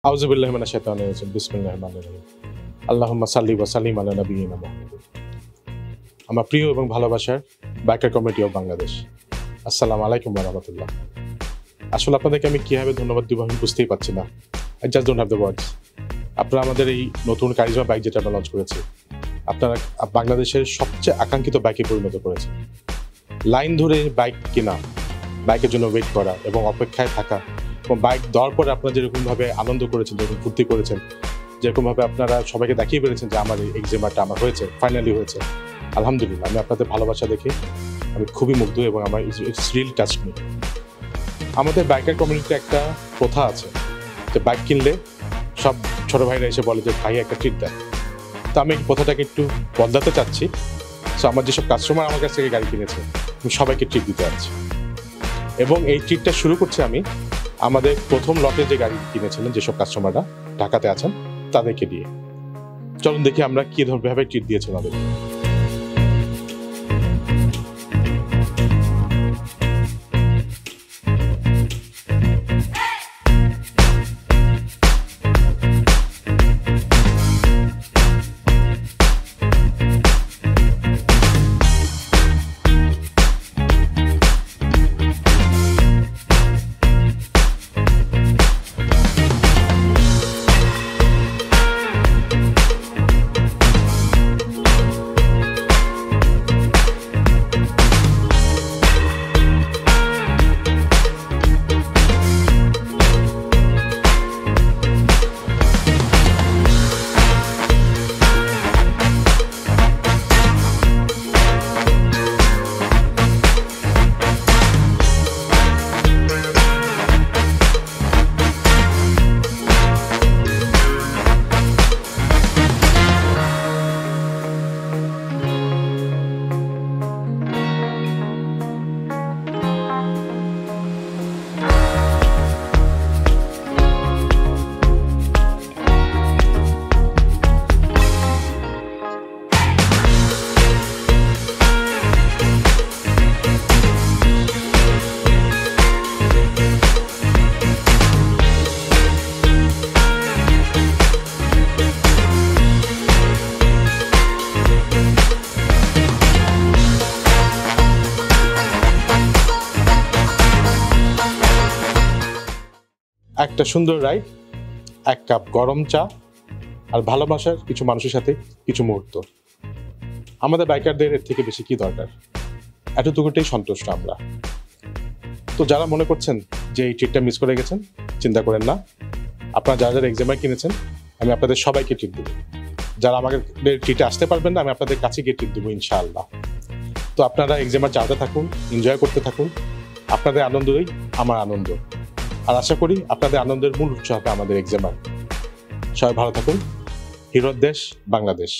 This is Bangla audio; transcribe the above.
আউযুবিল্লাহি মিনাশ শাইতানির রাজিম বিসমিল্লাহির রহমানির রহিম আল্লাহুম্মা সাল্লি ওয়া সাল্লিম আলা নাবিয়িনা মুহাম্মাদ। আমার প্রিয় এবং ভালোবাসার বাইকার কমিউনিটি অফ বাংলাদেশ, আসসালামু আলাইকুম ওয়া রাহমাতুল্লাহ। আসলে আপনাদেরকে আমি কিভাবে ধন্যবাদ দিব আমি বুঝতেই পারছি না। I just don't have the words. আপনারা আমাদের এই নতুন কারিজমা বাইক যেটা আমরা লঞ্চ করেছি, আপনারা বাংলাদেশের সবচেয়ে আকাঙ্ক্ষিত বাইকে পরিণত করেছেন। লাইন ধরে বাইক কেনা, বাইকের জন্য ওয়েট করা এবং অপেক্ষায় থাকা এবং বাইক দেওয়ার পরে আপনারা যেরকমভাবে আনন্দ করেছেন, যেরকম ফুর্তি করেছেন, যেরকমভাবে আপনারা সবাইকে দেখিয়ে পেরেছেন যে আমার এই এক্সিমাটা আমার হয়েছে, ফাইনালি হয়েছে, আলহামদুলিল্লাহ। আমি আপনাদের ভালোবাসা দেখে আমি খুবই মুগ্ধ এবং আমার ইটস রিয়েল টাচ মি। আমাদের বাইকার কমিউনিটিতে একটা প্রথা আছে যে বাইক কিনলে সব ছোটো ভাইরা এসে বলে যে ভাই একটা ট্রিট দেন। তো আমি এই প্রথাটাকে একটু বদলাতে চাচ্ছি। সো আমার যেসব কাস্টমার আমার কাছ থেকে গাড়ি কিনেছে আমি সবাইকে ট্রিট দিতে যাচ্ছি এবং এই ট্রিটটা শুরু করছি আমি আমাদের প্রথম লটে যে গাড়ি কিনেছিলেন যেসব কাস্টমাররা ঢাকাতে আছেন তাদেরকে দিয়ে। চলুন দেখি আমরা কি ধরভাবে ট্রিট দিয়েছি আমাদের। একটা সুন্দর রাইড, এক কাপ গরম চা আর ভালোবাসার কিছু মানুষের সাথে কিছু মুহূর্ত। আমাদের বাইকারদের এর থেকে বেশি কি দরকার? এতটুকুতেই সন্তুষ্ট আমরা। তো যারা মনে করছেন যে এই ট্রিটটা মিস করে গেছেন, চিন্তা করেন না। আপনারা যারা যারা এক্সামার কিনেছেন আমি আপনাদের সবাইকে ট্রিট দেবো। যারা আমাদের ট্রিটে আসতে পারবেন না আমি আপনাদের কাছে গিয়ে ট্রিট দেবো ইনশাআল্লাহ। তো আপনারা এক্সামার চালাতে থাকুন, এনজয় করতে থাকুন। আপনাদের আনন্দই আমার আনন্দ। আর আশা করি আপনাদের আনন্দের মূল উৎস হবে আমাদের এক্সামার। সবাই ভালো থাকুন। হিরোর দেশ বাংলাদেশ।